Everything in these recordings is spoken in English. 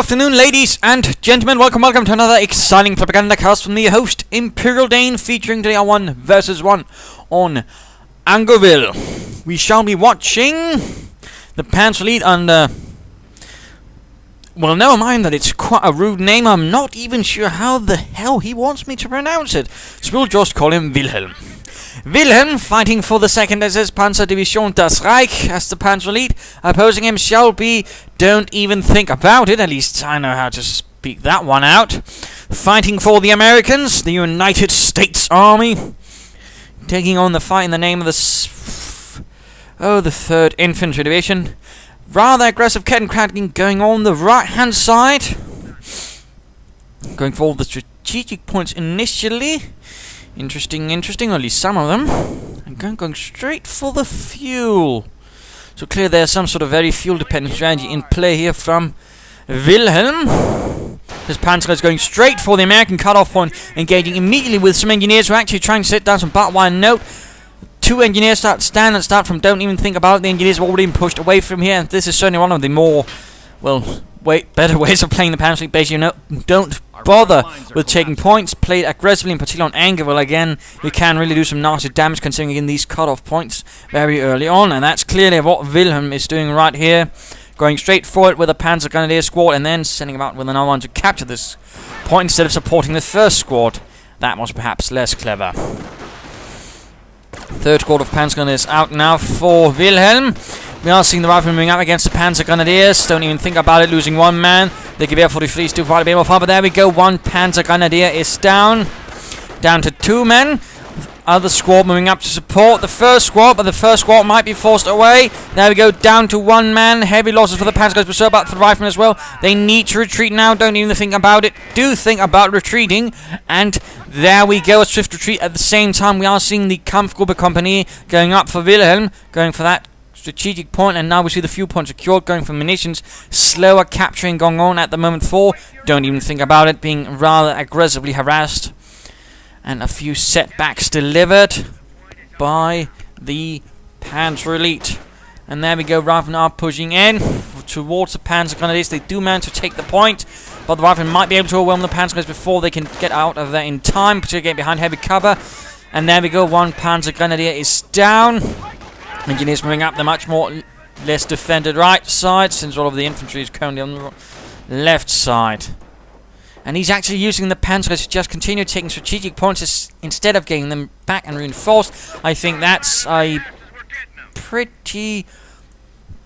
afternoon, ladies and gentlemen. Welcome to another exciting Propagandacast from me, host Imperial Dane, featuring today our 1 versus 1 on Angoville. We shall be watching the Panther lead under... Well, never mind that it's quite a rude name. I'm not even sure how the hell he wants me to pronounce it. So we'll just call him Wilhelm. Wilhelm, fighting for the 2nd SS Panzerdivision Das Reich as the Panther lead. Opposing him shall be Don't Even Think About It. At least I know how to speak that one out. Fighting for the Americans, the United States Army. Taking on the fight in the name of the 3rd Infantry Division. Rather aggressive Kettenkrad going on the right-hand side. Going for all the strategic points initially. Interesting, or at least some of them. And going straight for the fuel. So clear there's some sort of very fuel-dependent strategy in play here from Wilhelm. This Panther is going straight for the American cutoff point, engaging immediately with some engineers who are actually trying to set down some barbed wire. Note, 2 engineers start from Don't Even Think About It. The engineers have already been pushed away from here, and this is certainly one of the more, better ways of playing the Panther. Basically, don't bother with taking points. Played aggressively, in particular on Angoville. Again, you can really do some nasty damage considering again these cut-off points very early on, and that's clearly what Wilhelm is doing right here. Going straight for it with a Panzergrenadier squad, and then sending him out with another one to capture this point instead of supporting the first squad. That was perhaps less clever. 3rd squad of Panzergrenadiers out now for Wilhelm. We are seeing the riflemen moving up against the Panzergrenadiers. Don't even think about it, losing 1 man. The Gewehr 43 still fighting a bit more far, but there we go. 1 Panzergrenadier is down. Down to 2 men. Other squad moving up to support the first squad, but the first squad might be forced away. There we go, down to 1 man. Heavy losses for the Panzergrenadiers, but so about the riflemen as well. They need to retreat now. Don't even think about it. Do think about retreating. And there we go, a swift retreat. At the same time, we are seeing the Kampfgruppe Company going up for Wilhelm, going for that strategic point, and now we see the fuel point secured, going for munitions. Slower capturing going on at the moment for Don't Even Think About It, being rather aggressively harassed. And a few setbacks delivered by the Panther Elite. And there we go, Riflemen are pushing in towards the Panzergrenadiers. They do manage to take the point, but the Riflemen might be able to overwhelm the Panzergrenadiers before they can get out of there in time, particularly getting behind heavy cover. And there we go, 1 Panzergrenadier is down. Engineers moving up the much less defended right side, since all of the infantry is currently on the left side. And he's actually using the Panzers to just continue taking strategic points instead of getting them back and reinforced. I think that's a pretty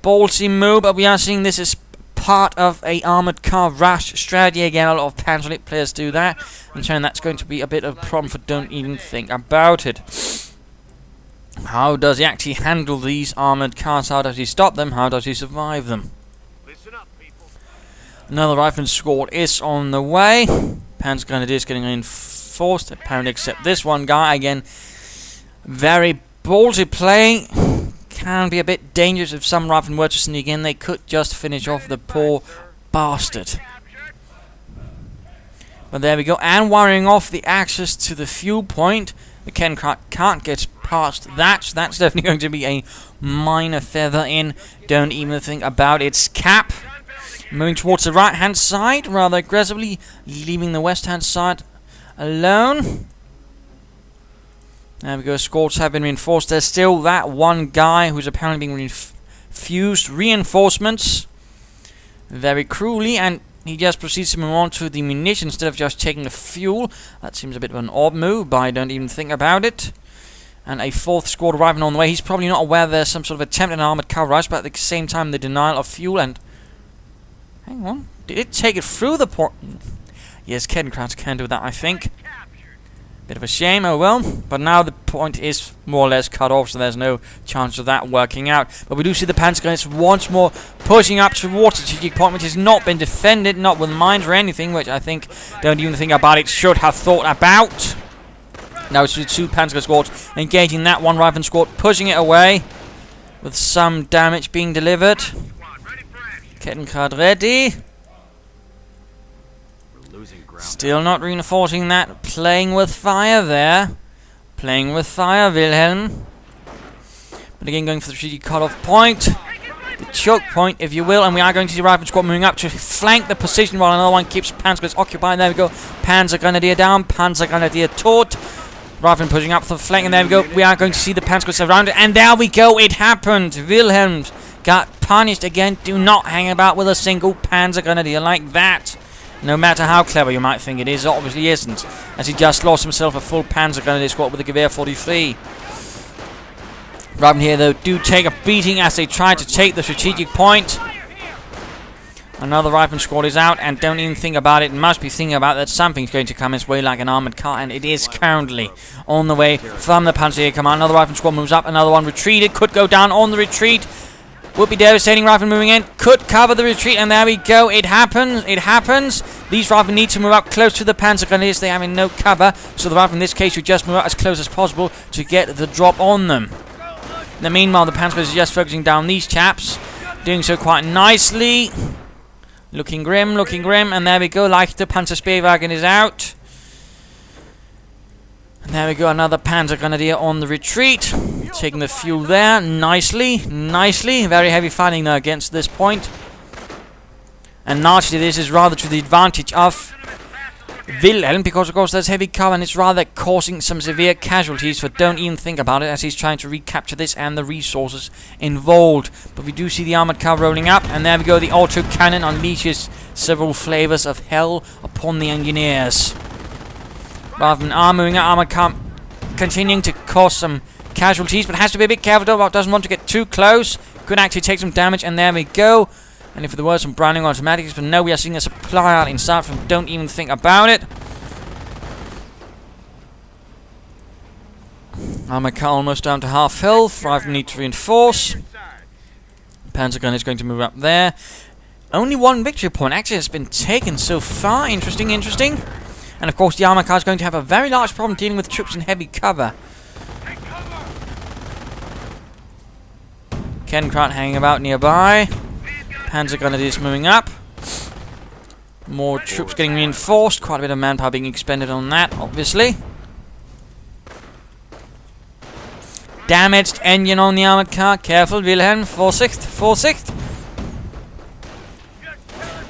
ballsy move, but we are seeing this as part of a armoured car rush strategy. Again, a lot of Panther Elite players do that, and so that's going to be a bit of a problem for Don't Even Think About It. How does he actually handle these armoured cars? How does he stop them? How does he survive them? Another rifleman squad is on the way. Panzergrenadiers getting reinforced, apparently, except this one guy. Again, very ballsy play. Can be a bit dangerous if some riflemen were to sneak in. They could just finish off the poor bastard. But there we go. And wiring off the access to the fuel point. The Kettenkrad can't get past that. So that's definitely going to be a minor feather in Don't Even Think About Its cap. Moving towards the right-hand side, rather aggressively, leaving the west-hand side alone. There we go, squads have been reinforced. There's still that 1 guy who's apparently being refused reinforcements very cruelly, and he just proceeds to move on to the munitions instead of just taking the fuel. That seems a bit of an odd move, but I don't even think about it. And a 4th squad arriving on the way. He's probably not aware there's some sort of attempt at an armoured car rush, but at the same time the denial of fuel and... Hang on, did it take it through the port? Yes, Kettenkrad can do that, I think. Bit of a shame, oh well. But now the point is more or less cut off, so there's no chance of that working out. But we do see the Panzergrenadiers once more pushing up towards the strategic point, which has not been defended, not with mines or anything, which I think Don't Even Think About It should have thought about. Now it's the 2 Panzer squads engaging that 1 rifleman squad, pushing it away, with some damage being delivered. Kettenkrad ready. Still not reinforcing that. Playing with fire there. Playing with fire, Wilhelm. But again, going for the strategic cut-off point. The choke point, if you will, and we are going to see Rifle Squad moving up to flank the position while another one keeps Panzer occupied. There we go. Panzer Grenadier down, Panzer Grenadier taught. Rifle pushing up the flank, and there we go. We are going to see the Panzer surrounded, and there we go. It happened. Wilhelm got punished again. Do not hang about with a single Panzer Grenadier like that. No matter how clever you might think it is, it obviously isn't, as he just lost himself a full Panzer Grenadier squad with a Gewehr 43. Right here, though, do take a beating as they try to take the strategic point. Another Rifle squad is out, and don't even think about it. Must be thinking about that something's going to come his way like an armoured car, and it is currently on the way from the Panzer Command. Another Rifle squad moves up, another one retreated, could go down on the retreat. Would be devastating. Rifle moving in, could cover the retreat, and there we go. It happens. It happens. These Rifle need to move up close to the Panzer Grenadiers. They have no cover, so the Rifle in this case should just move up as close as possible to get the drop on them. In the meanwhile, the Panzer Grenadiers are just focusing down these chaps, doing so quite nicely. Looking grim, and there we go. Like the Panzer Speerwagen is out. And there we go, another Panzer Grenadier on the retreat. Taking the fuel there, nicely. Very heavy fighting there against this point. And naturally, this is rather to the advantage of Wilhelm, because of course there's heavy cover, and it's rather causing some severe casualties. But don't even think about it, as he's trying to recapture this and the resources involved. But we do see the armored car rolling up, and there we go. The auto cannon unleashes several flavors of hell upon the engineers. Rather than moving out, armored car continuing to cause some casualties, but has to be a bit careful though. Doesn't want to get too close. Could actually take some damage, and there we go. And if there were some Browning automatics, but no, we are seeing a supply out inside from don't even think about it. Armored car almost down to half health. Rifle need to reinforce. Panzer gun is going to move up there. Only one victory point actually has been taken so far. Interesting. And of course the armored car is going to have a very large problem dealing with troops in heavy cover. Kenkrat hanging about nearby. Panzer Grenadiers moving up. More troops getting reinforced. Quite a bit of manpower being expended on that, obviously. Damaged engine on the armored car. Careful, Wilhelm. Vorsicht.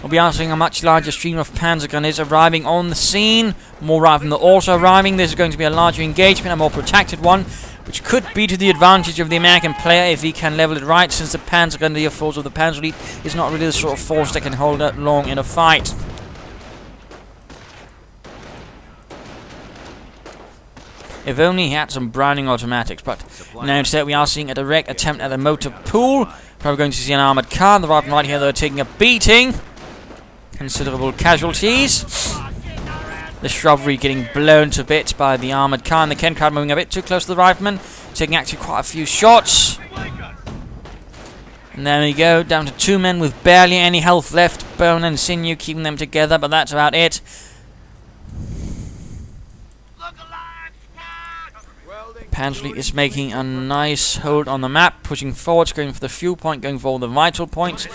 We'll be answering a much larger stream of Panzer Grenadiers arriving on the scene. More Rifle also arriving. This is going to be a larger engagement, a more protected one, which could be to the advantage of the American player if he can level it right, since the Panzer Grenadier force of the Panzer Elite is not really the sort of force that can hold that long in a fight. If only he had some Browning automatics, but now instead we are seeing a direct attempt at a motor pool. Probably going to see an armoured car. The right here, they're taking a beating. Considerable casualties. The shrubbery getting blown to bits by the armoured car, and the Kenkrat moving a bit too close to the rifleman, taking actually quite a few shots. And there we go, down to 2 men with barely any health left. Bone and sinew keeping them together, but that's about it. Panzer is making a nice hold on the map, pushing forwards, going for the fuel point, going for all the vital points.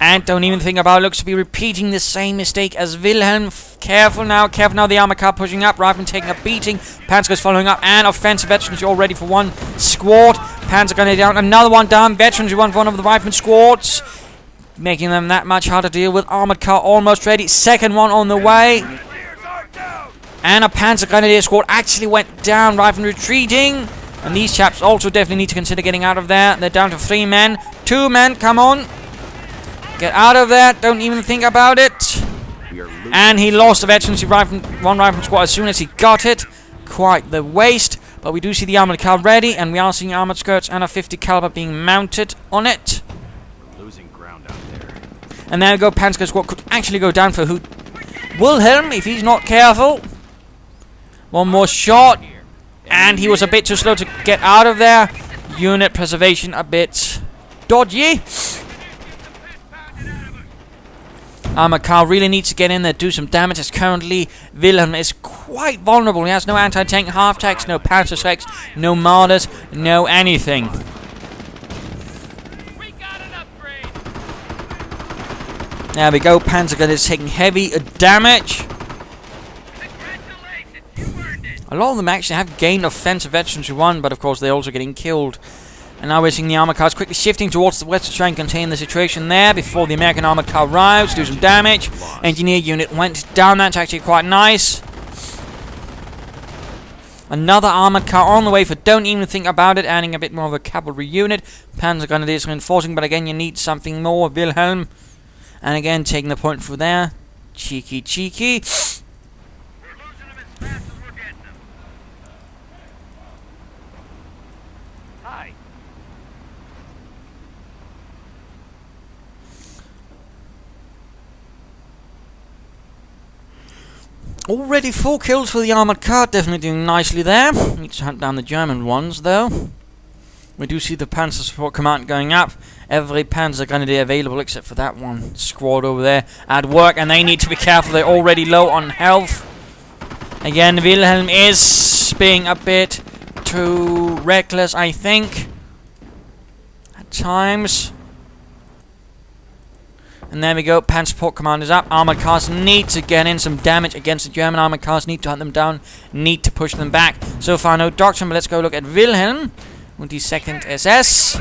And don't even think about it, looks to be repeating the same mistake as Wilhelm. Careful now, the armor car pushing up, Rifleman taking a beating, Panzer is following up, and offensive veterans all ready for one squad. Panzer gunner down, another one down, veterans who won for one of the Rifleman squads, making them that much harder to deal with. Armored car almost ready, second one on the way. And a Panzer Grenadier squad actually went down, Rifleman retreating. And these chaps also definitely need to consider getting out of there. They're down to 3 men. 2 men, come on. Get out of there, don't even think about it. And he lost the veterans, one Rifleman squad as soon as he got it. Quite the waste. But we do see the armored car ready, and we are seeing armored skirts and a 50 caliber being mounted on it. Losing ground out there. And there we go, Panzer squad could actually go down for who? Wilhelm, if he's not careful. One more shot, and he was a bit too slow to get out of there. Unit preservation a bit dodgy. Armored car really needs to get in there, do some damage, as currently Wilhelm is quite vulnerable. He has no anti-tank half-tanks, no Panzer tanks, no Marders, no anything. There we go, Panzer gun is taking heavy damage. A lot of them actually have gained offensive veterans who won, but of course they're also getting killed. And now we're seeing the armored cars quickly shifting towards the west to try and contain the situation there before the American armored car arrives, do some damage. Engineer unit went down, that's actually quite nice. Another armored car on the way for Don't Even Think About It, adding a bit more of a cavalry unit. Panzergrenadiers reinforcing, but again you need something more, Wilhelm. And again taking the point through there. Cheeky, cheeky. We're losing them as fast as we're getting them. Hi. Already 4 kills for the armored car, definitely doing nicely there. Need to hunt down the German ones though. We do see the Panzer support command going up. Every Panzer Grenadier available except for that one squad over there at work, and they need to be careful, they're already low on health. Again, Wilhelm is being a bit too reckless, I think, at times. And there we go, Panzer support command is up. Armored cars need to get in some damage against the German armored cars, need to hunt them down, need to push them back. So far no doctrine, but let's go look at Wilhelm with the 2nd SS.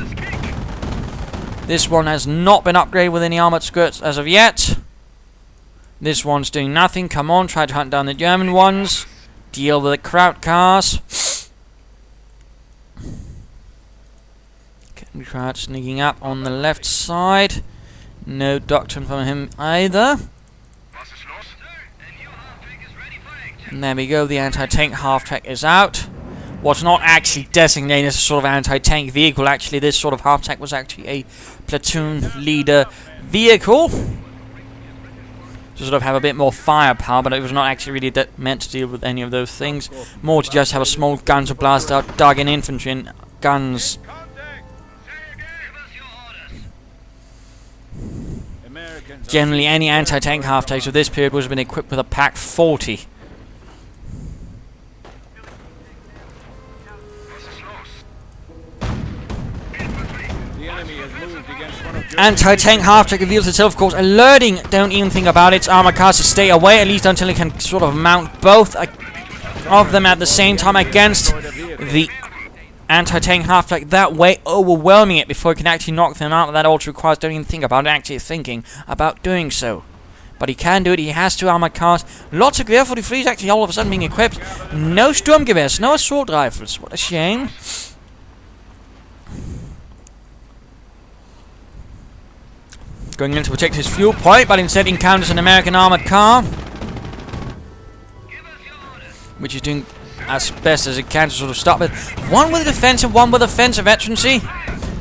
This one has not been upgraded with any armored skirts as of yet. This one's doing nothing. Come on, try to hunt down the German ones. Deal with the Kraut cars. Kraut sneaking up on the left side. No doctrine from him either. And there we go, the anti-tank half-track is out. What's not actually designated as a sort of anti-tank vehicle, actually this sort of half-track was actually a platoon leader vehicle. To sort of have a bit more firepower, but it was not actually really meant to deal with any of those things. More to just have a small gun to blast out dug-in infantry and guns. Generally, any anti-tank half-tanks of this period would have been equipped with a Pack 40. Anti-tank half-track reveals itself, of course, alerting Don't Even Think About It. Armored cars to stay away, at least until it can sort of mount both of them at the same time against the anti-tank half-track, that way overwhelming it before it can actually knock them out. That also requires Don't Even Think About It actually thinking about doing so. But he can do it, he has 2 armored cars. Lots of Gewehr 43s actually all of a sudden being equipped. No Sturmgewehrs, no assault rifles. What a shame. Going in to protect his fuel point, but instead encounters an American armored car, which is doing as best as it can to sort of stop it. One with a defensive, one with offensive veterancy.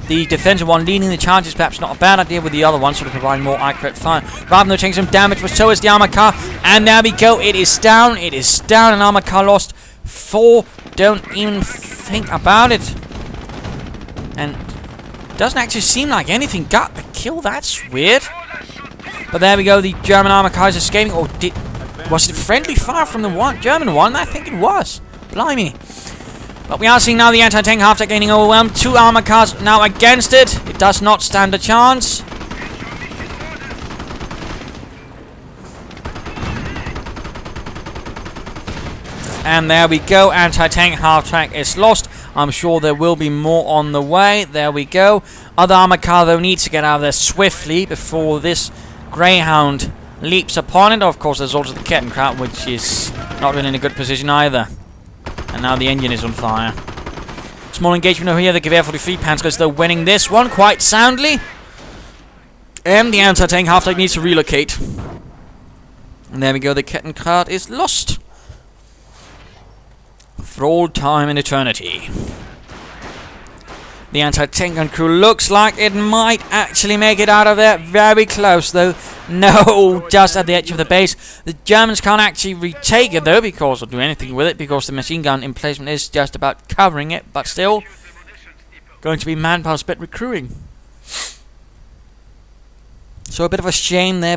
The defensive one leading the charge is perhaps not a bad idea, with the other one sort of providing more accurate fire. Rather than taking some damage, but so is the armored car. And there we go, it is down, an armored car lost 4. Don't even think about it. And doesn't actually seem like anything got the kill, that's weird. But there we go, the German armored car is escaping. Or was it friendly fire from the German one? I think it was. Blimey. But we are seeing now the anti-tank half-track getting overwhelmed. 2 armored cars now against it. It does not stand a chance. And there we go, anti-tank half-track is lost. I'm sure there will be more on the way. There we go. Other armored car though needs to get out of there swiftly before this Greyhound leaps upon it. Of course, there's also the Kettenkraut, which is not really in a good position either. And now the engine is on fire. Small engagement over here. The Gewehr 43 Panzers though winning this one quite soundly. And the anti-tank half-track needs to relocate. And there we go. The Kettenkraut is lost for all time and eternity. The anti-tank gun crew looks like it might actually make it out of there. Very close though. No, just at the edge of the base. The Germans can't actually retake it though, because or do anything with it, because the machine gun emplacement is just about covering it. But still, going to be manpower spent recruiting. So a bit of a shame there,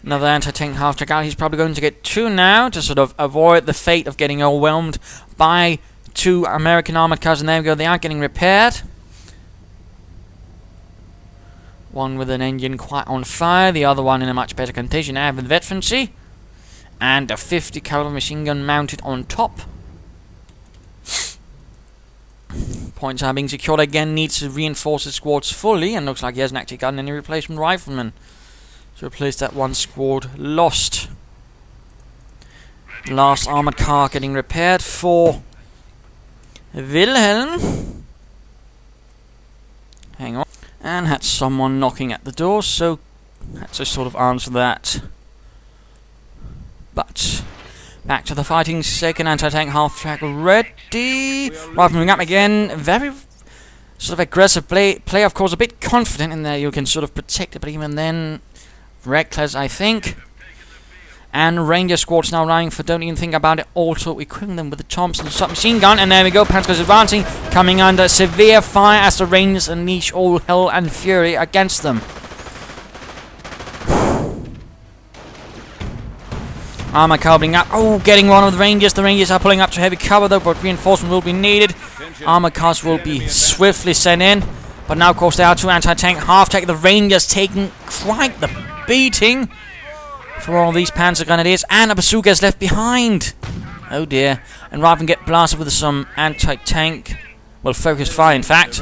Another anti-tank half-track out. He's probably going to get 2 now to sort of avoid the fate of getting overwhelmed by 2 American armored cars. And there we go, they are getting repaired. One with an engine quite on fire, the other one in a much better condition, with veterancy. And a 50 caliber machine gun mounted on top. points are being secured. Again, needs to reinforce his squads fully, and looks like he hasn't actually gotten any replacement riflemen to replace that one squad lost. Last armored car getting repaired for Wilhelm. Hang on. And had someone knocking at the door, so had to sort of answer that. But back to the fighting. Second anti-tank half-track ready. Rifleman up again. Very sort of aggressive play, of course, a bit confident in there. You can sort of protect it, but even then, reckless, I think. And Ranger squads now running for Don't Even Think About It, also equipping them with the Thompson submachine gun. And there we go, Panther's advancing, coming under severe fire as the Rangers unleash all hell and fury against them. Armor covering up. Oh, getting one of the Rangers. The Rangers are pulling up to heavy cover though, but reinforcement will be needed. Armor cars will be swiftly sent in. But now, of course, there are two anti-tank half-tank. The Rangers taking quite the beating for all these Panzergrenadiers, and a bazooka is left behind. Oh dear. And rather than get blasted with some anti-tank, well, focused fire in fact.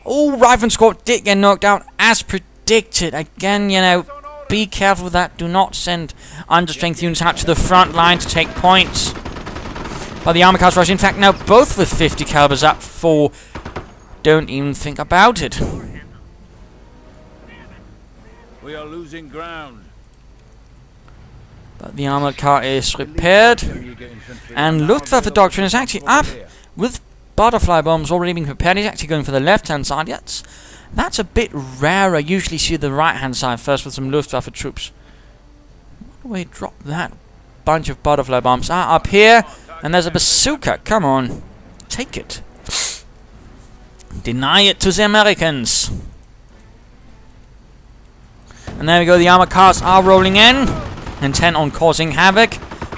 Oh, Rifleman squad did get knocked out as predicted. Again, you know, be careful with that. Do not send understrength units out to the front line to take points. But the armor cars rush, in fact, now both with 50 calibers up for Don't Even Think About It. We are losing ground. But the armored car is repaired, and Luftwaffe doctrine is actually up with butterfly bombs already being prepared. He's actually going for the left-hand side. That's a bit rarer. Usually see the right-hand side first with some Luftwaffe troops. Where do we drop that bunch of butterfly bombs? Ah, up here, and there's a bazooka. Come on, take it. Deny it to the Americans. And there we go. The armored cars are rolling in, intent on causing havoc.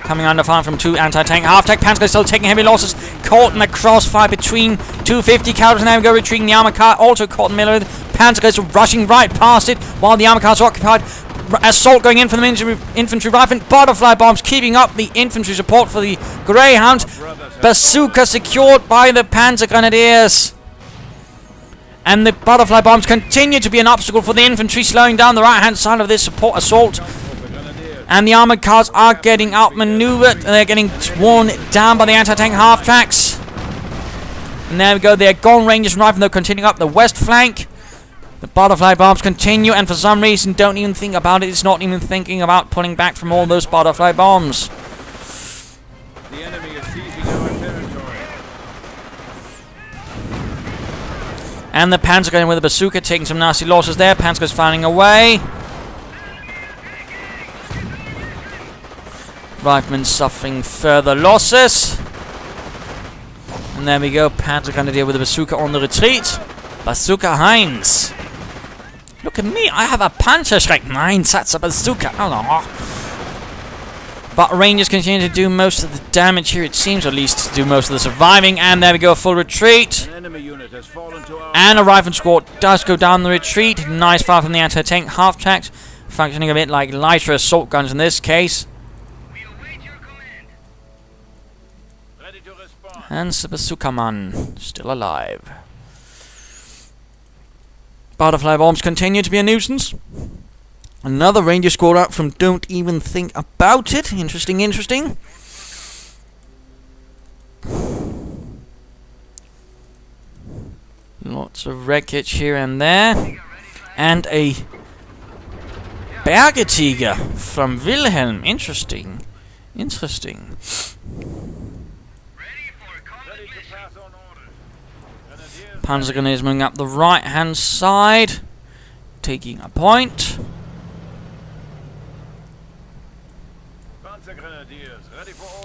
Coming under fire from two anti-tank half-tank. Panther still taking heavy losses. Caught in the crossfire between 250 calibers. And there we go, retreating the armor car. Also caught in the middle of it. Panther is rushing right past it while the armor cars are occupied. Assault going in for the infantry rifle. Butterfly bombs keeping up the infantry support for the Greyhound. Bazooka secured by the Panzergrenadiers. And the butterfly bombs continue to be an obstacle for the infantry, slowing down the right-hand side of this support assault. And the armoured cars are getting outmaneuvered. They're getting worn down by the anti-tank half-tracks. And there we go. They're gone. Rangers and Riflemen, they're continuing up the west flank. The butterfly bombs continue, and for some reason, Don't Even Think About It. It's not even thinking about pulling back from all those butterfly bombs. The enemy is seizing our territory. And the Panther going with a bazooka, taking some nasty losses there. Panther's firing away. Riflemen suffering further losses. And there we go. Panther Grenadier with a bazooka on the retreat. Bazooka Heinz. Look at me. I have a Panzerschreck. Heinz, that's a bazooka. Oh. But Rangers continue to do most of the damage here. It seems, at least, to do most of the surviving. And there we go. Full retreat. An enemy unit has fallen to our And a Rifleman squad does go down the retreat. Nice fire from the anti-tank half-tracks. Functioning a bit like lighter assault guns in this case. And the bazooka man still alive. Butterfly bombs continue to be a nuisance. Another Ranger squad up from Don't Even Think About It. Interesting. Lots of wreckage here and there. And a Bergetiger from Wilhelm. Interesting. Panzergrenadiers moving up the right-hand side, taking a point.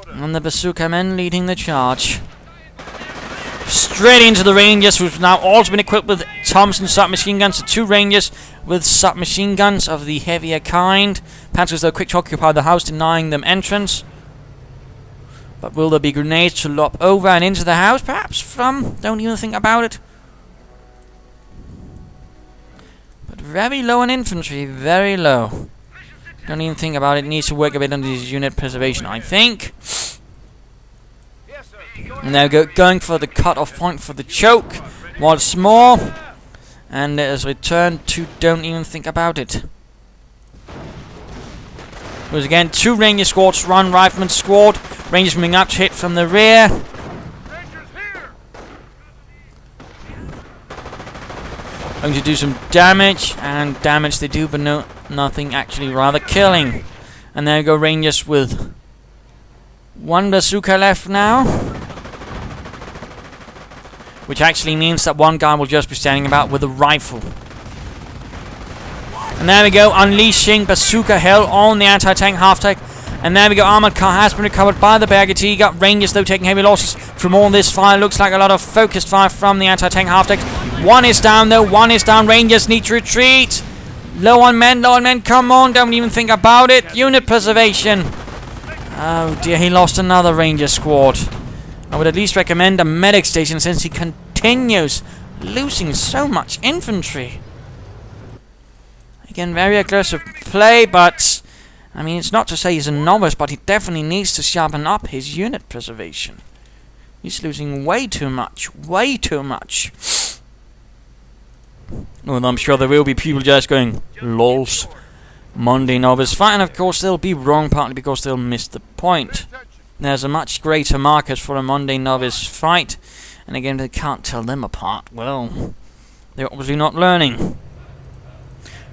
And the bazooka men leading the charge. Straight into the Rangers, who've now also been equipped with Thompson submachine guns. The two Rangers with submachine guns of the heavier kind. Panthers, though, quick to occupy the house, denying them entrance. But will there be grenades to lob over and into the house, perhaps, from Don't Even Think About It? But very low on infantry, very low. Don't Even Think About It. Needs to work a bit on his unit preservation, I think. And they're going for the cut-off point for the choke once more. And it has returned to don't even think about it. There's again 2 Ranger squads, 1 Rifleman squad. Rangers moving up to hit from the rear. Going to do some damage, and damage they do, but no, nothing actually rather killing. And there go Rangers with 1 bazooka left now. Which actually means that 1 guy will just be standing about with a rifle. And there we go, unleashing bazooka hell on the anti-tank half-tank. And there we go, armored car has been recovered by the Bergetti. Got Rangers though taking heavy losses from all this fire. Looks like a lot of focused fire from the anti-tank half-tank. 1 is down though, 1 is down. Rangers need to retreat. Low on men, come on, don't even think about it. Unit preservation. Oh dear, he lost another Ranger squad. I would at least recommend a medic station since he continues losing so much infantry. Again, very aggressive play, but I mean, it's not to say he's a novice, but he definitely needs to sharpen up his unit preservation. He's losing way too much. Way too much. Well, I'm sure there will be people just going, lols. Monday novice fight, and of course they'll be wrong, partly because they'll miss the point. There's a much greater market for a Monday novice fight, and again, they can't tell them apart. Well, they're obviously not learning.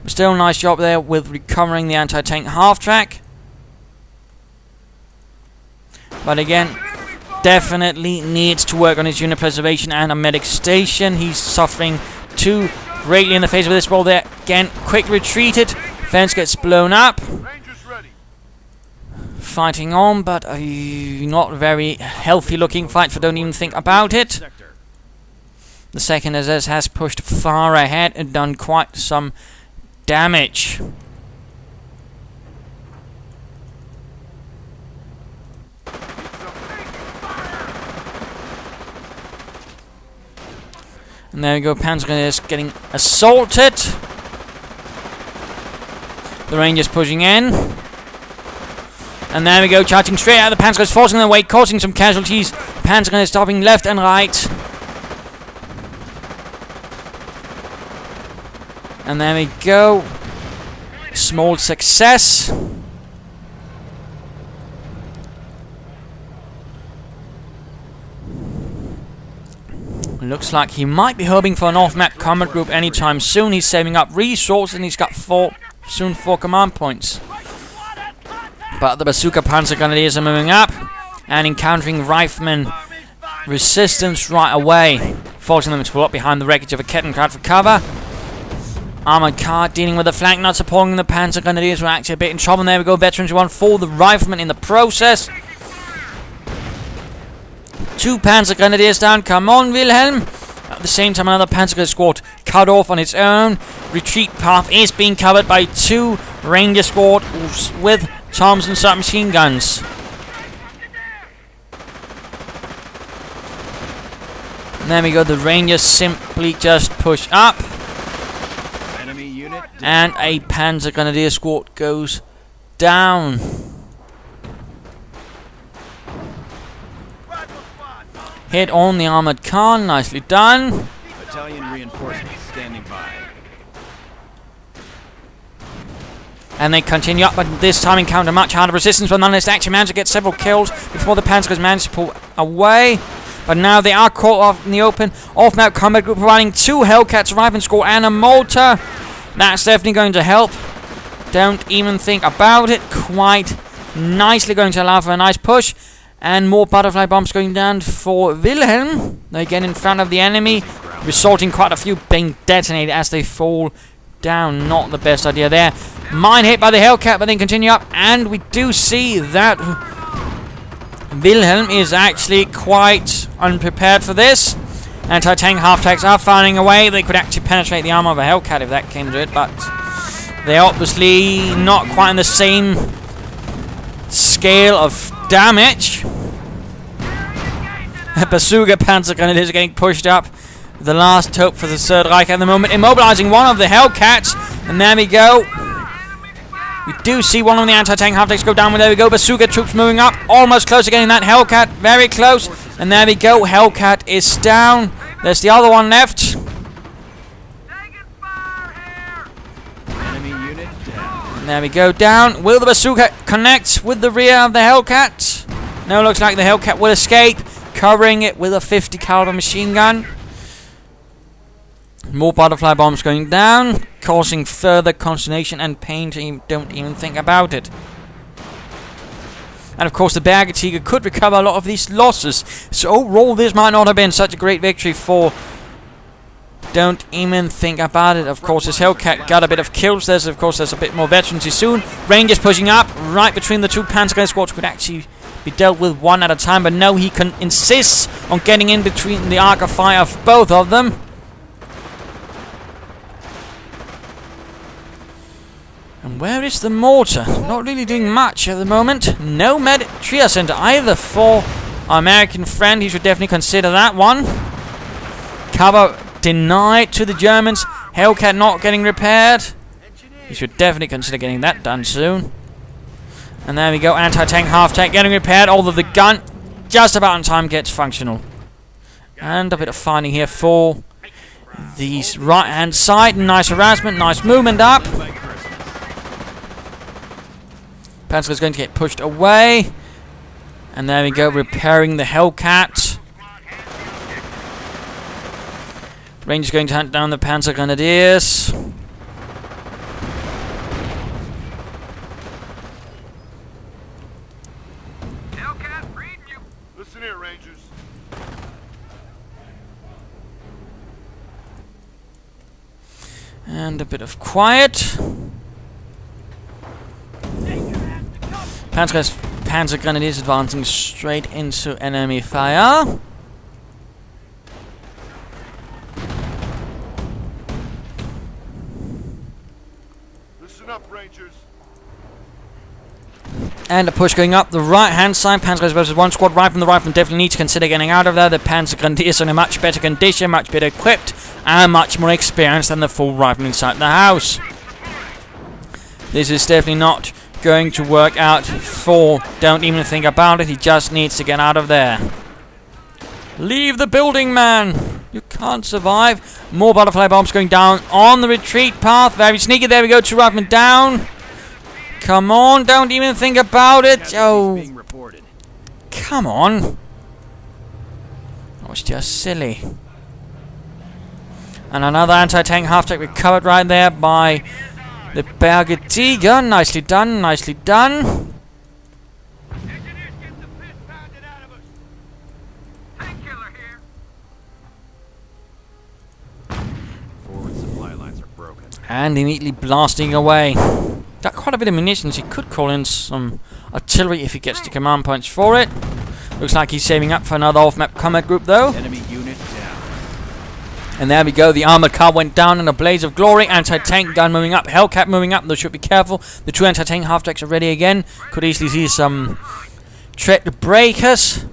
But still, nice job there with recovering the anti-tank half-track. But again, definitely needs to work on his unit preservation and a medic station. He's suffering too greatly in the face of this ball there. Again, quick retreated. Fence gets blown up. Fighting on, but a not very healthy looking fight for don't even think about it. The 2nd SS has pushed far ahead and done quite some damage. And there we go, Panzergrenadiers getting assaulted. The Rangers pushing in. And there we go, charging straight out of the Panzergrenadiers, forcing their way, causing some casualties. Panzergrenadiers stopping left and right. And there we go. Small success. Looks like he might be hoping for an off-map combat group anytime soon. He's saving up resources and he's got 4 command points. But the bazooka Panzergrenadiers are moving up and encountering riflemen resistance right away, forcing them to pull up behind the wreckage of a Kettenkrad for cover. Armored car dealing with the flank, not supporting the Panzergrenadiers. We're actually a bit in trouble. And there we go, veterans one for the riflemen in the process. 2 Panzergrenadiers down. Come on, Wilhelm. At the same time, another Panzergrenadier squad cut off on its own. Retreat path is being covered by 2 Ranger squads with Thompson submachine guns. And there we go, the Rangers simply just push up. Enemy unit and a Panzergrenadier squad goes down. Hit on the armored car, nicely done. battalion reinforcements standing by. And they continue up, but this time encounter much harder resistance, but nonetheless actually managed to get several kills before the Panzergrenadiers managed to pull away. But now they are caught off in the open. Off-map combat group providing 2 Hellcats, a rifle squad, and a mortar. That's definitely going to help. Don't even think about it. Quite nicely going to allow for a nice push. And more butterfly bombs going down for Wilhelm. They get in front of the enemy, resulting quite a few being detonated as they fall down. Not the best idea there. Mine hit by the Hellcat, but then continue up. And we do see that Wilhelm is actually quite unprepared for this. Anti-tank half-tanks are firing away. They could actually penetrate the armor of a Hellcat if that came to it, but they're obviously not quite on the same scale of damage. Bazooka Panzergrenadiers are getting pushed up. The last hope for the Third Reich at the moment. Immobilizing one of the Hellcats. And there we go. We do see one of the anti-tank half-tanks go down. There we go. Bazooka troops moving up. Almost close to getting that Hellcat. Very close. And there we go. Hellcat is down. There's the other one left. Enemy unit down. And there we go. Down. Will the Bazooka connect with the rear of the Hellcat? No, looks like the Hellcat will escape. Covering it with a 50 caliber machine gun. More butterfly bombs going down, causing further consternation and pain. Don't even think about it. And of course, the Tiger could recover a lot of these losses. So overall, this might not have been such a great victory for. Don't even think about it. Of course, this Hellcat got a bit of kills. There's a bit more veterancy soon. Rangers pushing up right between the two Panzergrenadier squads. Could actually be dealt with one at a time, but no, he insists on getting in between the arc of fire of both of them. And where is the mortar? Not really doing much at the moment. No Mediterranean center either for our American friend. He should definitely consider that one. Cover denied to the Germans. Hellcat not getting repaired. He should definitely consider getting that done soon. And there we go. Anti-tank half-tank getting repaired. Although the gun just about in time gets functional. And a bit of fighting here for the right-hand side. Nice harassment. Nice movement up. Panther is going to get pushed away. And there we go, repairing the Hellcat. Rangers going to hunt down the Panzergrenadiers. Hellcat, reading you. Listen here, Rangers. And a bit of quiet. Panzergrenadiers advancing straight into enemy fire. Listen up, Rangers. And a push going up the right-hand side. Panzergrenadiers versus one squad. Rifleman, the rifleman definitely need to consider getting out of there. The Panzergrenadiers are in a much better condition, much better equipped, and much more experienced than the full rifleman inside the house. This is definitely not going to work out for. Don't even think about it. He just needs to get out of there. Leave the building, man. You can't survive. More butterfly bombs going down on the retreat path. Very sneaky. There we go. Two riflemen down. Come on. Don't even think about it. Oh, come on. That was just silly. And another anti-tank half-tank recovered right there by the Tiger. Nicely done, nicely done. Engineers get the piss pounded out of us. Painkiller here. Forward supply lines are broken. And immediately blasting away. Got quite a bit of munitions. He could call in some artillery if he gets the command points for it. Looks like he's saving up for another off-map combat group though. Enemy unit down. And there we go. The armored car went down in a blaze of glory. Anti-tank gun moving up. Hellcat moving up. They should be careful. The two anti-tank half-tanks are ready again. Could easily see some threat breakers.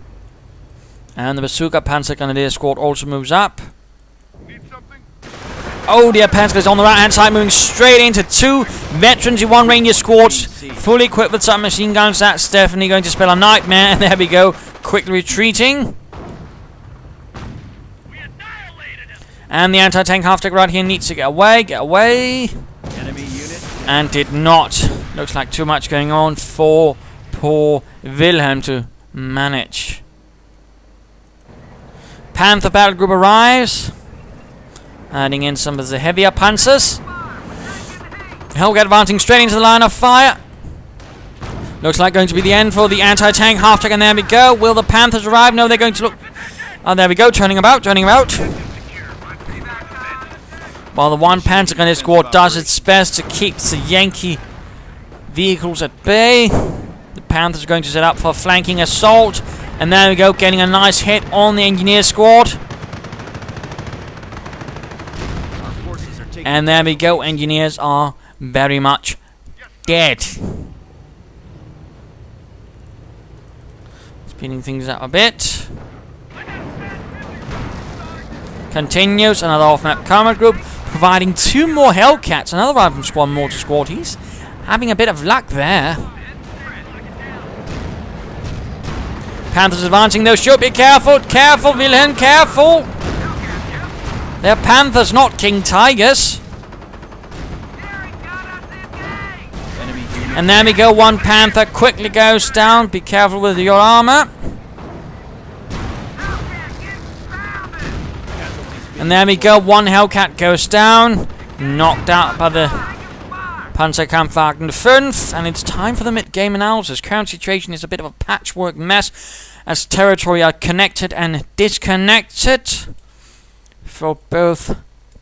And the Bazooka Panzergrenadier squad also moves up. Need something? Oh dear, Panther is on the right-hand side, moving straight into two veterans in one Ranger squads, fully equipped with some machine guns. That's definitely going to spell a nightmare. And there we go, quickly retreating. And the anti-tank half-tank right here needs to get away, Enemy unit. and did not. Looks like too much going on for poor Wilhelm to manage. Panther battle group arrives, adding in some of the heavier panzers. Hellcat advancing straight into the line of fire. Looks like going to be the end for the anti-tank half-tank, and there we go. Will the Panthers arrive? No, they're going to look. Oh, there we go, turning about. While the one Panzergrenadier squad does its best to keep the Yankee vehicles at bay. The Panthers are going to set up for a flanking assault. And there we go, getting a nice hit on the engineer squad. And there we go, engineers are very much dead. Speeding things up a bit. Continues, another off-map combat group, providing two more Hellcats, another rifle squad, mortar squad. He's having a bit of luck there. Panthers advancing though. Should be careful. Careful, Wilhelm. Careful. They're Panthers, not King Tigers. And there we go. One Panther quickly goes down. Be careful with your armor. And there we go. One Hellcat goes down. Knocked out by the Panzergrenadiers 5. And it's time for the mid-game analysis. Current situation is a bit of a patchwork mess as territory are connected and disconnected for both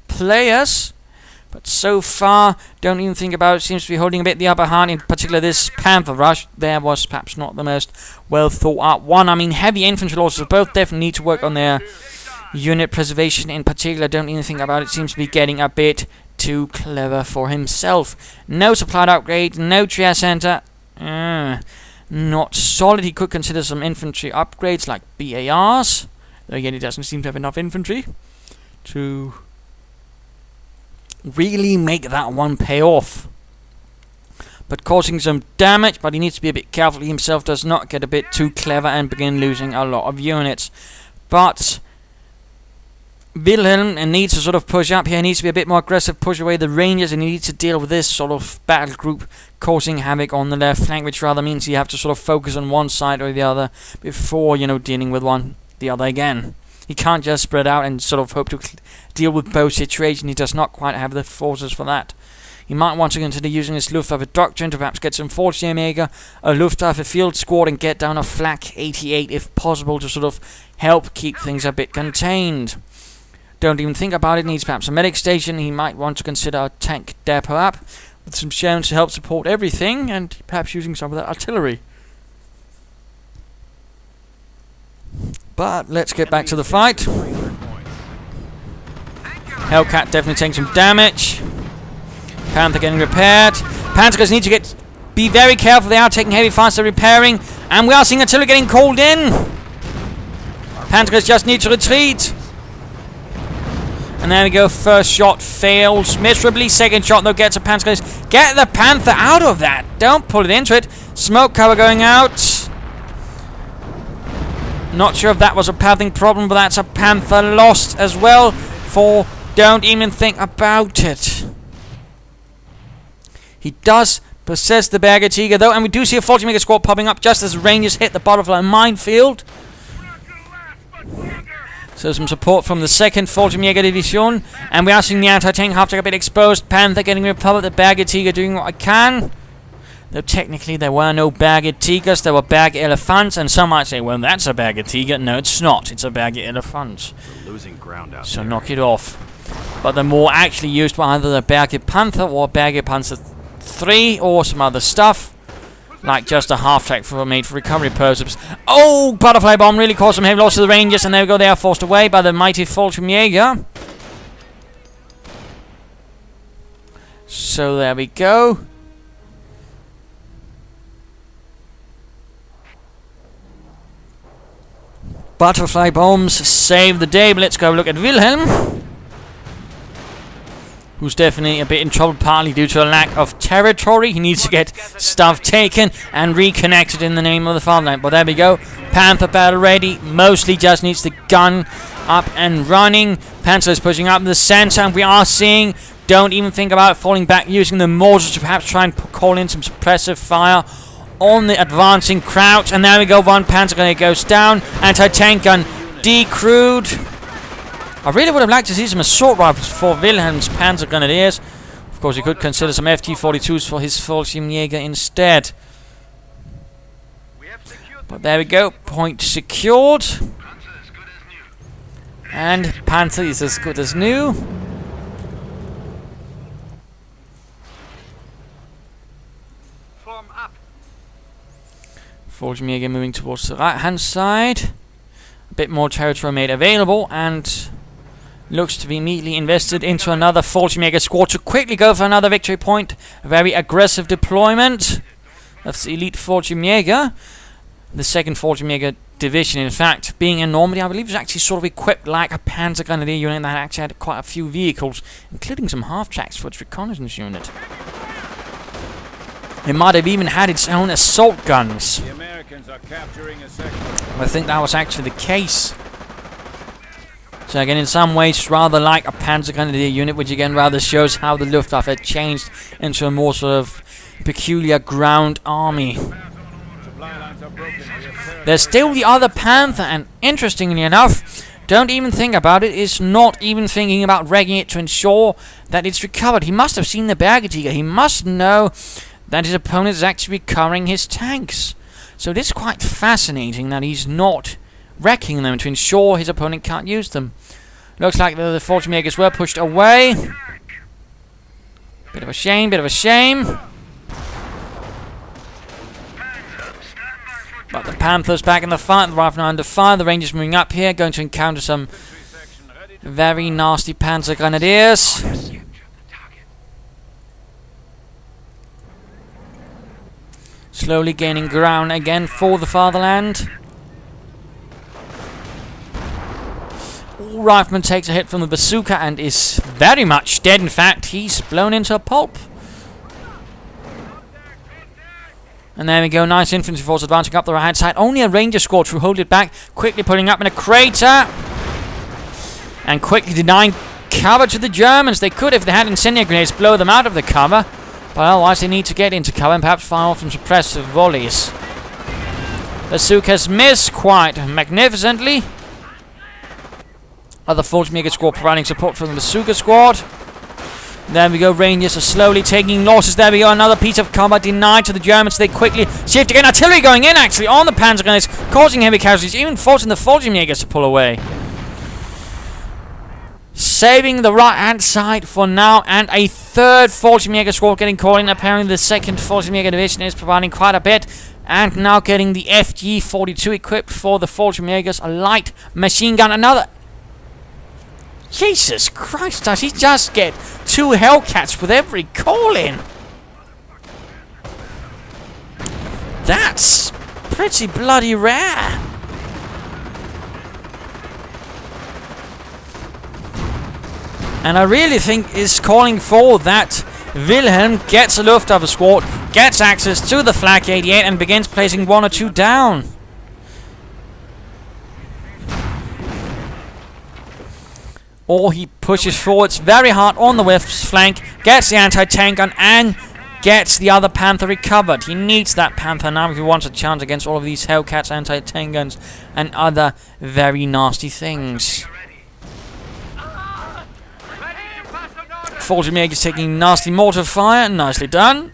players. But so far, don't even think about it, seems to be holding a bit the upper hand, in particular this Panther rush. There was perhaps not the most well thought out one. I mean, heavy infantry losses both definitely need to work on their unit preservation in particular. Don't even think about it, seems to be getting a bit too clever for himself. No supplied upgrade, no chair center. Not solid. He could consider some infantry upgrades like BARs. Though again, he doesn't seem to have enough infantry to really make that one pay off. But causing some damage, but he needs to be a bit careful. He himself does not get a bit too clever and begin losing a lot of units. But Wilhelm needs to sort of push up here. He needs to be a bit more aggressive, push away the Rangers, and he needs to deal with this sort of battle group causing havoc on the left flank, which rather means you have to sort of focus on one side or the other before, you know, dealing with the other again. He can't just spread out and sort of hope to deal with both situations. He does not quite have the forces for that. He might want to consider using his Luftwaffe doctrine to perhaps get some Fallschirmjäger, a Luftwaffe field squad, and get down a Flak 88 if possible to sort of help keep things a bit contained. Don't even think about it. Needs perhaps a medic station. He might want to consider a tank depot up with some shells to help support everything, and perhaps using some of that artillery. But let's get back to the fight. Hellcat definitely taking some damage. Panther getting repaired. Panzers need to be very careful. They are taking heavy fire, they're repairing, and we are seeing artillery getting called in. Panzers just need to retreat. And there we go. First shot fails miserably. Second shot though gets a Panther. Get the Panther out of that. Don't pull it into it. Smoke cover going out. Not sure if that was a pathing problem, but that's a Panther lost as well. For don't even think about it. He does possess the Berger though, and we do see a Fallschirmjäger squad popping up just as Rangers hit the butterfly minefield. So some support from the 2nd Fallschirmjäger Division, and we are seeing the anti-tank half a bit exposed. Panther getting repelled, the Berger doing what I can. Though technically there were no Berger Tigers, there were Berger Elephants, and some might say, well, that's a Berger Tiger. No, it's not. It's a Berger Elephant. Losing ground out so there. knock it off. But the more actually used were either the Berger Panther or Berger Panzer 3 or some other stuff, like just a half-track made for recovery purposes. Oh, butterfly bomb really caused some heavy loss to the Rangers, and there we go. They are forced away by the mighty Fallschirmjäger. So there we go. Butterfly bombs save the day, but let's go look at Wilhelm, who's definitely a bit in trouble, partly due to a lack of territory. He needs to get stuff taken and reconnected in the name of the fatherland. But there we go. Panther battle ready. Mostly just needs the gun up and running. Panther is pushing up in the center, and we are seeing, don't even think about falling back, using the mortars to perhaps try and call in some suppressive fire on the advancing crouch. And there we go. One Panther grenade goes down. Anti-tank gun decrewed. I really would have liked to see some assault rifles for Wilhelm's Panzergrenadiers. Of course, he could consider some FT-42s for his Fallschirmjäger instead. But there we go. Point secured. And Panther is as good as new. Form up. Fallschirmjäger moving towards the right-hand side. A bit more territory made available, and looks to be immediately invested into another Fallschirmjäger squad to quickly go for another victory point. A very aggressive deployment of the elite Fallschirmjäger. The 2nd Fallschirmjäger division, in fact, being in Normandy, I believe was actually sort of equipped like a Panzergrenadier unit that actually had quite a few vehicles, including some half-tracks for its reconnaissance unit. It might have even had its own assault guns. The Americans are capturing a sector. I think that was actually the case. So again, in some ways, rather like a Panzergrenadier unit, which again rather shows how the Luftwaffe had changed into a more sort of peculiar ground army. Supply lines are broken. There's still the other Panther, and interestingly enough, don't even think about it, is not even thinking about wrecking it to ensure that it's recovered. He must have seen the Bergetigger. He must know that his opponent is actually recovering his tanks. So it is quite fascinating that he's not wrecking them to ensure his opponent can't use them. Looks like the Fallschirmjägers were pushed away. Bit of a shame, bit of a shame. But the Panther's back in the fight. The Riflemen are under fire. The Rangers moving up here, going to encounter some very nasty Panzergrenadiers. Slowly gaining ground again for the fatherland. Rifleman takes a hit from the bazooka and is very much dead. In fact, he's blown into a pulp. And there we go, nice infantry force advancing up the right hand side. Only a ranger squad to hold it back, quickly pulling up in a crater. And quickly denying cover to the Germans. They could, if they had incendiary grenades, blow them out of the cover. But otherwise they need to get into cover and perhaps fire off some suppressive volleys. Bazookas miss quite magnificently. Other Fallschirmjäger squad providing support from the bazooka squad. There we go, Rangers are slowly taking losses. There we go, another piece of combat denied to the Germans. They quickly shift again. Artillery going in actually on the Panzergrenadiers, causing heavy casualties, even forcing the Fallschirmjägers to pull away. Saving the right hand side for now, and a third Fallschirmjäger squad getting called in. Apparently the second Fallschirmjäger division is providing quite a bit. And now getting the FG-42 equipped for the Fallschirmjägers. A light machine gun, another... Jesus Christ, does he just get 2 Hellcats with every call in? That's pretty bloody rare. And I really think is calling for that Wilhelm gets a Luftwaffe squad, gets access to the Flak 88 and begins placing 1 or 2 down. Or he pushes forwards very hard on the left flank, gets the anti-tank gun, and gets the other Panther recovered. He needs that Panther now if he wants a chance against all of these Hellcats, anti-tank guns, and other very nasty things. Fallschirmjägers taking nasty mortar fire, nicely done.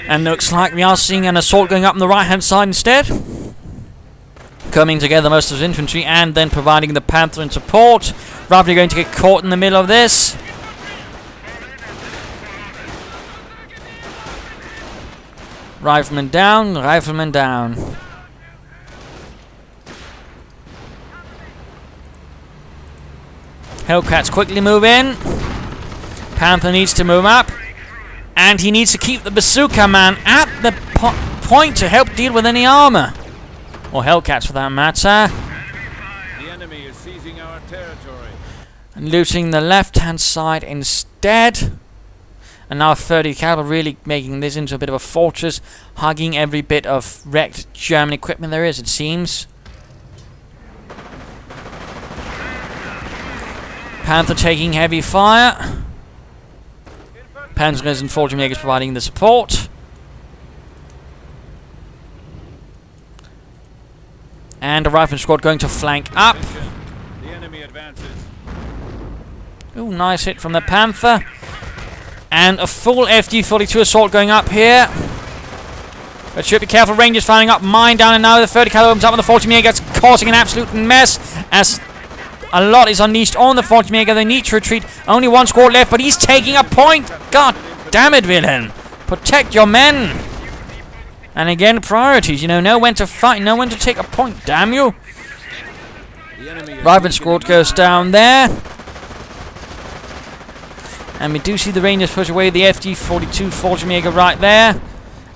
And looks like we are seeing an assault going up on the right-hand side instead. Coming together most of his infantry and then providing the Panther in support. Roughly going to get caught in the middle of this. Rifleman down, rifleman down. Hellcats quickly move in. Panther needs to move up. And he needs to keep the bazooka man at the point to help deal with any armor. Or Hellcats for that matter. The enemy is seizing our territory. And looting the left-hand side instead. And now 30 caliber really making this into a bit of a fortress, hugging every bit of wrecked German equipment there is, it seems. Panther taking heavy fire. Panzergrenadiers and Fallschirmjägers providing the support. And a rifleman squad going to flank up. The enemy advances. Ooh, nice hit from the Panther. And a full FG-42 assault going up here. But should be careful, Rangers firing up, mine down, and now the 30 caliber opens up on the Fallschirmjägers, causing an absolute mess as a lot is unleashed on the Fallschirmjäger. They need to retreat. Only 1 squad left, but he's taking a point. God damn it, Wilhelm. Protect your men. And again, priorities. You know when to fight, know when to take a point, damn you. Rifleman squad goes down there. And we do see the Rangers push away the FG-42 Fallschirmjäger right there.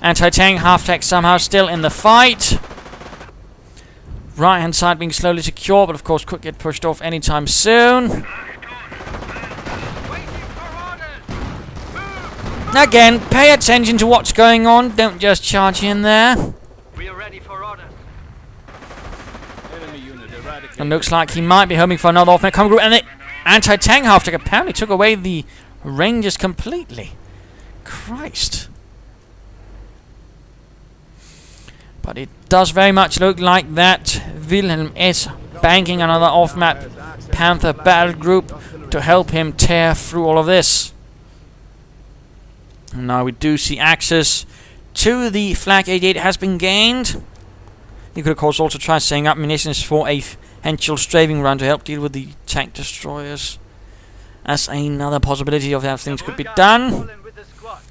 Anti-tank, half-tech somehow still in the fight. Right-hand side being slowly secure, but of course could get pushed off anytime soon. Again, pay attention to what's going on. Don't just charge in there. We are ready for orders. Enemy unit eradicated. It looks like he might be hoping for another off-net combat group, and the anti-tank half-track apparently took away the Rangers completely. Christ. But it does very much look like that Wilhelm is banking another off-map Panther battle group to help him tear through all of this. And now we do see access to the Flak 88 has been gained. You could of course also try setting up munitions for a Henschel strafing run to help deal with the tank destroyers. As another possibility of how things could be done.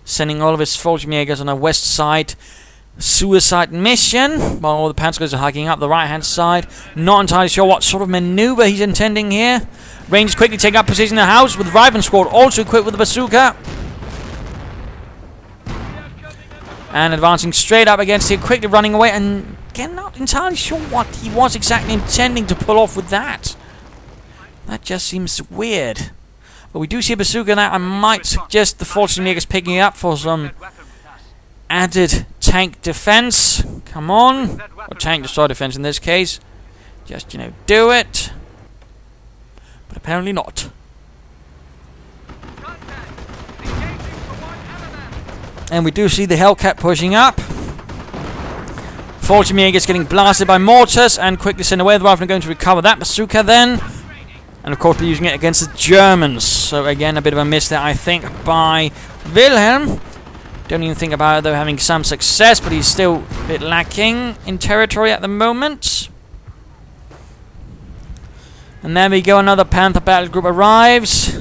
Sending all of his Fallschirmjägers on the west side. Suicide mission, while all the Panzergrenadiers are hiking up the right hand side. Not entirely sure what sort of maneuver he's intending here. Rangers quickly take up position in the house with the Rifle Squad also equipped with the bazooka. And advancing straight up against it, quickly running away, and again not entirely sure what he was exactly intending to pull off with that. That just seems weird. But we do see a bazooka now. I might suggest the Fallschirmjägers picking it up for some added tank defense. Come on. Or tank destroyer defense in this case. Just, you know, do it. But apparently not. And we do see the Hellcat pushing up. Fallschirmjägers getting blasted by mortars and quickly sent away. The Riflemen are going to recover that bazooka then. And of course they're using it against the Germans. So again a bit of a miss there I think by Wilhelm. Don't even think about it though, having some success, but he's still a bit lacking in territory at the moment. And there we go, another Panther battle group arrives.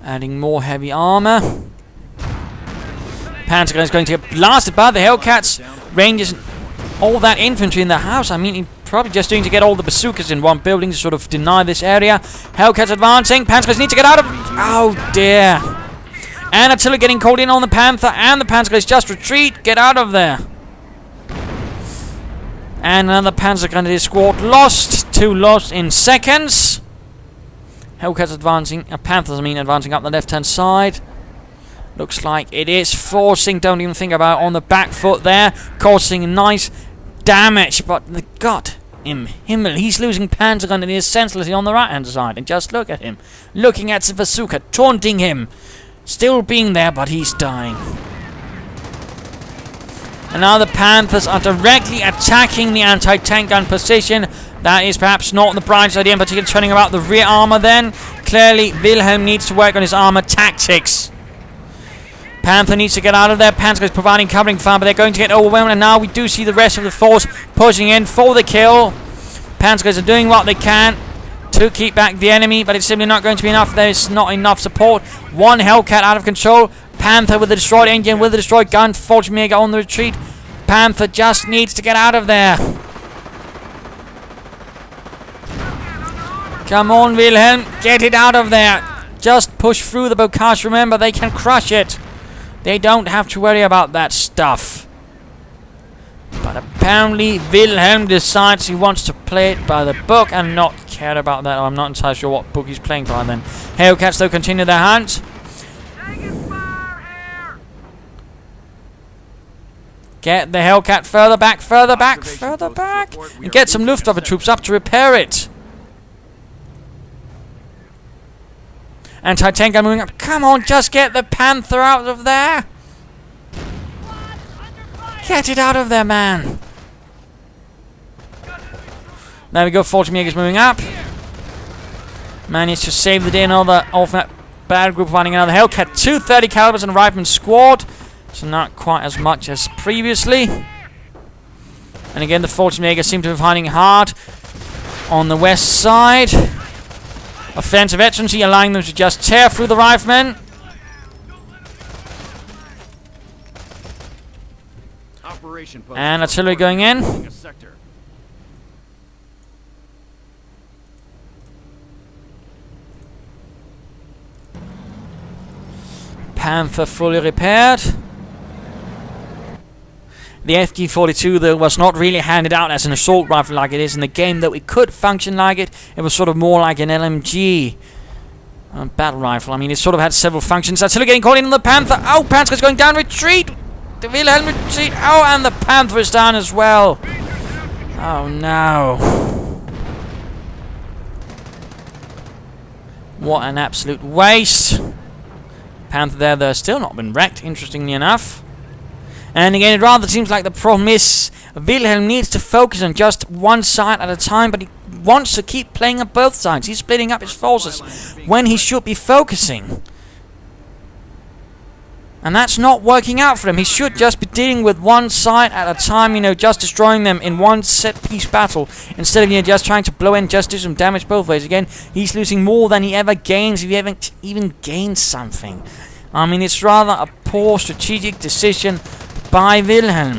Adding more heavy armor. Panther is going to get blasted by the Hellcats. Rangers, all that infantry in the house. I mean, he's probably just doing to get all the bazookas in one building to sort of deny this area. Hellcats advancing. Panzergrenadiers need to get out of... Oh dear. And artillery getting called in on the Panther, and the Panzergrenadiers just retreat. Get out of there. And another Panzergrenadier squad lost. 2 lost in seconds. Hellcats advancing, Panthers I mean, advancing up the left-hand side. Looks like it is forcing, don't even think about it, on the back foot there. Causing nice damage, but the God im Himmel, he's losing Panzergrenadiers senselessly on the right-hand side. And just look at him, looking at the bazooka, taunting him. Still being there, but he's dying. And now the Panthers are directly attacking the anti-tank gun position. That is perhaps not the brightest idea, in particular turning about the rear armor then. Clearly, Wilhelm needs to work on his armor tactics. Panther needs to get out of there. Panther is providing covering fire, but they're going to get overwhelmed. And now we do see the rest of the force pushing in for the kill. Panther are doing what they can to keep back the enemy, but it's simply not going to be enough. There's not enough support. One Hellcat out of control. Panther with the destroyed engine, with the destroyed gun. Fallschirmjäger on the retreat. Panther just needs to get out of there. Come on, Wilhelm. Get it out of there. Just push through the bocage. Remember, they can crush it. They don't have to worry about that stuff. But apparently, Wilhelm decides he wants to play it by the book and not care about that. I'm not entirely sure what book he's playing by then. Hellcats, though, continue their hunt. Get the Hellcat further back, further back, further back. And get some Luftwaffe troops up to repair it. Anti-tank gun moving up. Come on, just get the Panther out of there. Get it out of there, man. There we go, Fallschirmjägers moving up. Managed to save the day. Another alternate battle group finding another Hellcat. 230 calibers and a Rifleman squad. So not quite as much as previously. And again, the Fallschirmjägers seem to be finding hard on the west side. Offensive veterancy allowing them to just tear through the Riflemen. And artillery going in. Panther fully repaired. The FG-42 though was not really handed out as an assault rifle like it is in the game, though it could function like it. It was sort of more like an LMG. Battle rifle. I mean, it sort of had several functions. Artillery getting caught in on the Panther. Oh, Panther's going down. Retreat! The Wilhelm retreat. Oh, and the Panther is down as well. Oh, no. What an absolute waste. Panther there, they're still not been wrecked, interestingly enough. And again, it rather seems like the problem is Wilhelm needs to focus on just one side at a time, but he wants to keep playing on both sides. He's splitting up his forces when he should be focusing. And that's not working out for him. He should just be dealing with one side at a time, you know, just destroying them in one set-piece battle, instead of, you know, just trying to blow in, just do some damage both ways. Again, he's losing more than he ever gains, if he ever even gains something. I mean, it's rather a poor strategic decision by Wilhelm.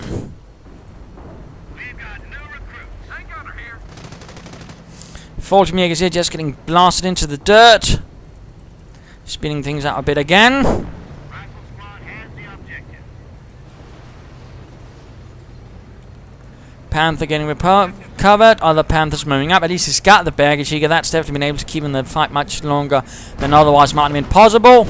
We've got new recruits. Tank over here. Fallschirmjägers here just getting blasted into the dirt. Spinning things out a bit again. Rifle squad has the objective. Panther getting recovered. Other Panthers moving up. At least he's got the baggage here. That's definitely been able to keep him in the fight much longer than otherwise might have been possible.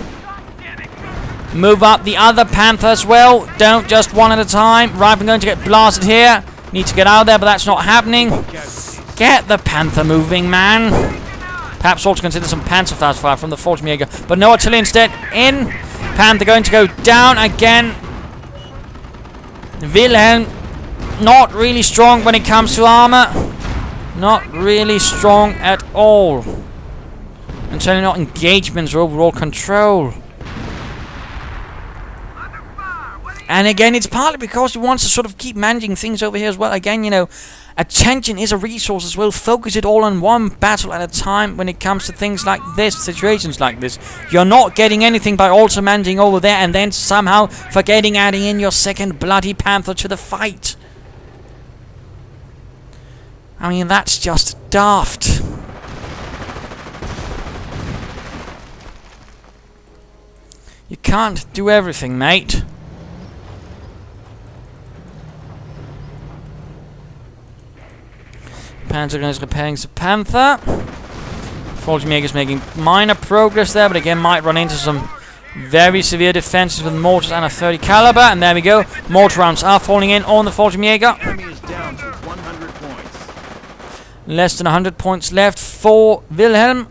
Move up the other Panther as well. Don't just one at a time. Rifle going to get blasted here. Need to get out of there, but that's not happening. Get the Panther moving, man. Perhaps also consider some Panzer fire from the Fallschirmjäger. But no artillery instead. In. Panther going to go down again. Wilhelm not really strong when it comes to armor. Not really strong at all. And certainly not engagements or overall control. And again, it's partly because he wants to sort of keep managing things over here as well. Again, you know, attention is a resource as well. Focus it all on one battle at a time when it comes to things like this, situations like this. You're not getting anything by also managing over there and then somehow forgetting adding in your second bloody Panther to the fight. I mean, that's just daft. You can't do everything, mate. Panzergrenadiers repairing the Panther. Fallschirmjägers making minor progress there, but again might run into some very severe defenses with mortars and a 30 caliber. And there we go. Mortar rounds are falling in on the Fallschirmjäger. Enemy is down to 100 points. Less than 100 points left for Wilhelm.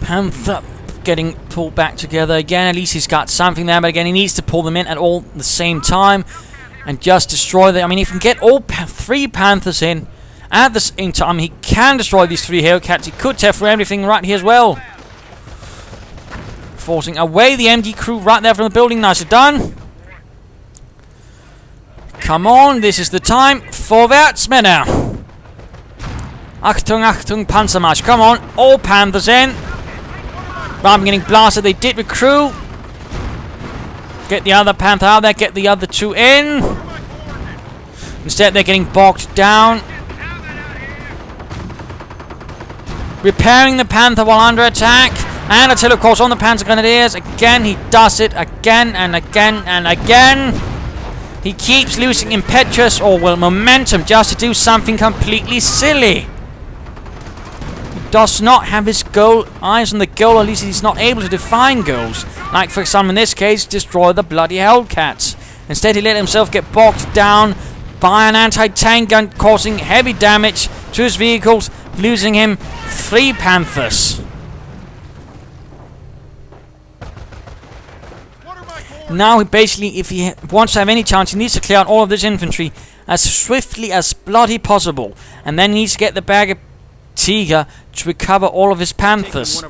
Panther getting pulled back together again. At least he's got something there, but again he needs to pull them in at all the same time and just destroy them. I mean, if he can get all three Panthers in at the same time, he can destroy these three Hellcats. He could tear through everything right here as well. Forcing away the MD crew right there from the building. Nicely done. Come on, this is the time. Vorwärts, Männer. Achtung, Achtung, Panzermarsch. Come on, all Panthers in. Rather than getting blasted, they did recruit. Get the other Panther out there, get the other two in. Instead, they're getting bogged down. Repairing the Panther while under attack. And artillery, of course, on the Panzergrenadiers. Again, he does it again and again and again. He keeps losing impetus or, well, momentum just to do something completely silly. Does not have his goal, eyes on the goal, at least he's not able to define goals. Like, for example, in this case, destroy the bloody Hellcats. Instead, he let himself get bogged down by an anti-tank gun, causing heavy damage to his vehicles, losing him 3 Panthers. Now, basically, if he wants to have any chance, he needs to clear out all of this infantry as swiftly as bloody possible. And then he needs to get the bag of Tiger to recover all of his Panthers.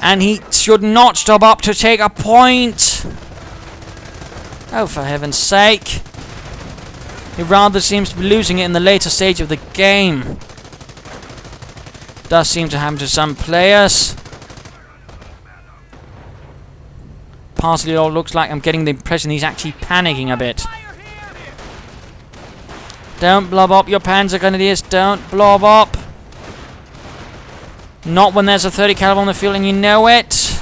And he should not stop up to take a point. Oh, for heaven's sake. He rather seems to be losing it in the later stage of the game. Does seem to happen to some players. Partly it all looks like I'm getting the impression he's actually panicking a bit. Don't blob up your Panzergrenadiers. Don't blob up. Not when there's a 30 caliber on the field and you know it.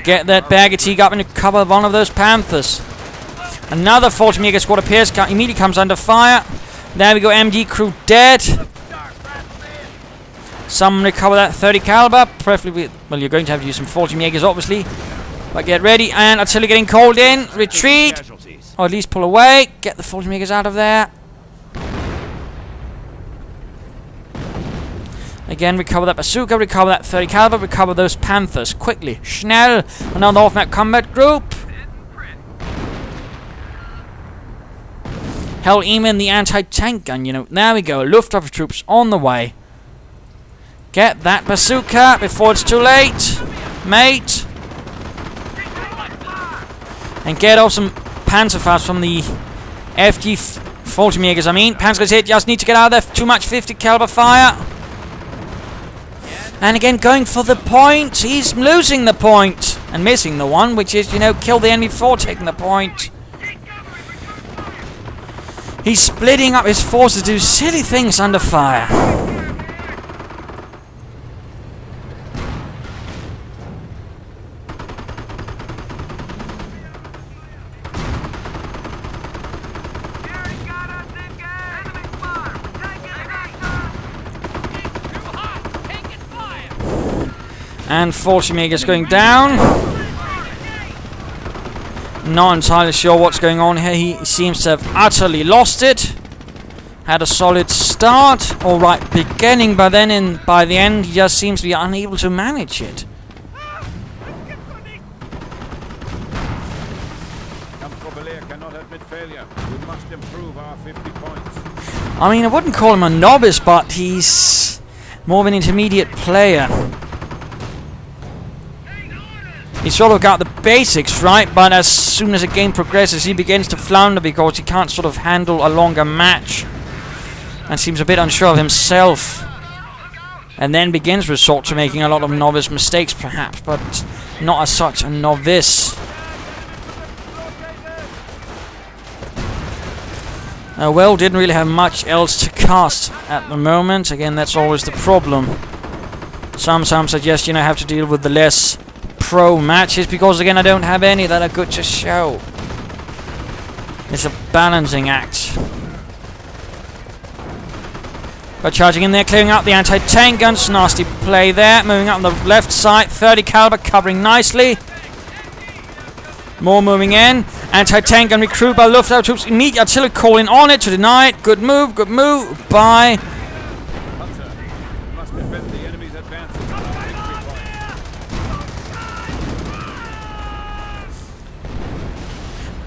Get that baggage up and cover one of those Panthers. Another 40 Mega squad appears, immediately comes under fire. There we go, MG crew dead. Some recover that 30 caliber, preferably well, you're going to have to use some 40 Megas obviously. But get ready, and artillery getting called in. Retreat, or at least pull away. Get the 40 Megas out of there. Again, recover that bazooka, recover that 30 caliber, recover those Panthers quickly. Schnell, another off-map combat group. Hell, even the anti-tank gun, you know. There we go, Luftwaffe troops on the way. Get that bazooka before it's too late, mate. And get off some Panzerfaust from the FG 40 Megas. I mean, Panzergrenadiers just need to get out of there. Too much 50 caliber fire. And again, going for the point. He's losing the point and missing the one, which is, you know, kill the enemy before taking the point. He's splitting up his forces to do silly things under fire. And 40 Megas going down. Not entirely sure what's going on here. He seems to have utterly lost it. Had a solid start, alright beginning, but then by the end he just seems to be unable to manage it. Cannot admit failure. We must improve our 50 points. I mean, I wouldn't call him a novice, but he's more of an intermediate player. He's sort of got the basics right, but as soon as the game progresses, he begins to flounder because he can't sort of handle a longer match and seems a bit unsure of himself. And then begins resort to making a lot of novice mistakes, perhaps, but not as such a novice. Well, didn't really have much else to cast at the moment. Again, that's always the problem. Sometimes I just, you know, have to deal with the less pro matches because, again, I don't have any that are good to show. It's a balancing act. But charging in there, clearing out the anti-tank guns. Nasty play there. Moving up on the left side. 30 caliber covering nicely. More moving in. Anti-tank gun recruit by Luftwaffe troops. Immediate artillery calling on it to deny it. Good move, good move. By Panther must defend the enemy's advance.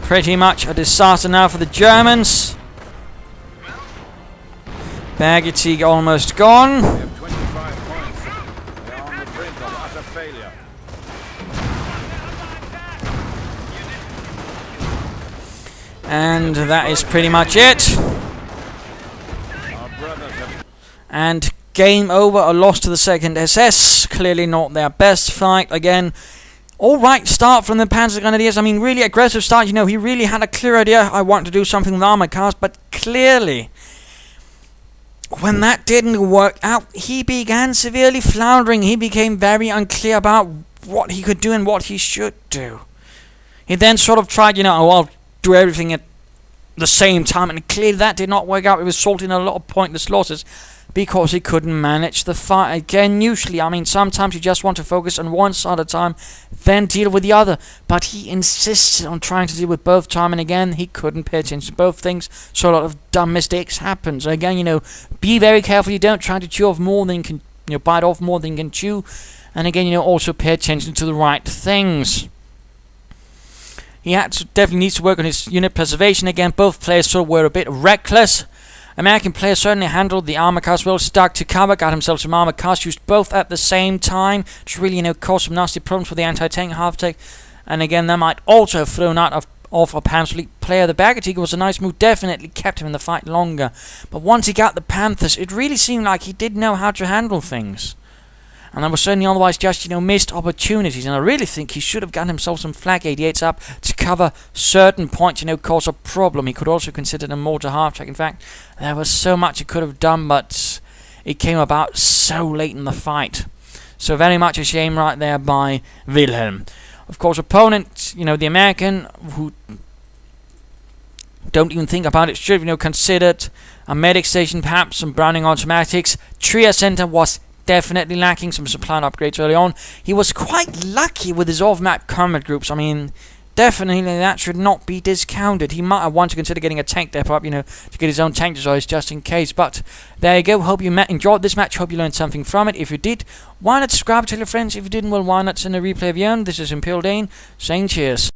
pretty much a disaster now for the Germans. Baggage almost gone. They have 25 points. They are on the brink of utter failure. And that is pretty much it. Our brothers have... And game over, a loss to the 2nd SS. Clearly not their best fight. Again, alright start from the Panzergrenadiers. I mean, really aggressive start. You know, he really had a clear idea. I want to do something with armor cars, but clearly, when that didn't work out, he began severely floundering. He became very unclear about what he could do and what he should do. He then sort of tried, you know, oh, I'll do everything at the same time, and clearly that did not work out. It resulted in a lot of pointless losses because he couldn't manage the fight. Again, usually, I mean, sometimes you just want to focus on one side at a time, then deal with the other. But he insisted on trying to deal with both time, and again, he couldn't pay attention to both things, so a lot of dumb mistakes happen. So again, you know, be very careful. You don't try to chew off more than you can, you know, bite off more than you can chew. And again, you know, also pay attention to the right things. He definitely needs to work on his unit preservation. Again, both players sort of were a bit reckless. American player certainly handled the armor cars well, stuck to cover, got himself some armor cars, used both at the same time, which really, you know, caused some nasty problems for the anti-tank half-tank. And again, that might also have thrown out off a Panther League player. The Baggage was a nice move, definitely kept him in the fight longer. But once he got the Panthers, it really seemed like he didn't know how to handle things. And there were certainly otherwise just, you know, missed opportunities. And I really think he should have gotten himself some Flak 88s up to cover certain points, you know, cause a problem. He could also consider them mortar half-track. In fact, there was so much he could have done, but it came about so late in the fight. So very much a shame right there by Wilhelm. Of course, opponent, the American, who don't even think about it, should have, considered a medic station, perhaps some Browning automatics. Trier Center was definitely lacking some supply upgrades early on. He was quite lucky with his off-map combat groups. I mean, definitely that should not be discounted. He might have wanted to consider getting a tank depot up, to get his own tank destroyers just in case. But there you go. Hope you enjoyed this match. Hope you learned something from it. If you did, why not subscribe, tell your friends. If you didn't, well, why not send a replay of your own? This is Imperial Dane saying cheers.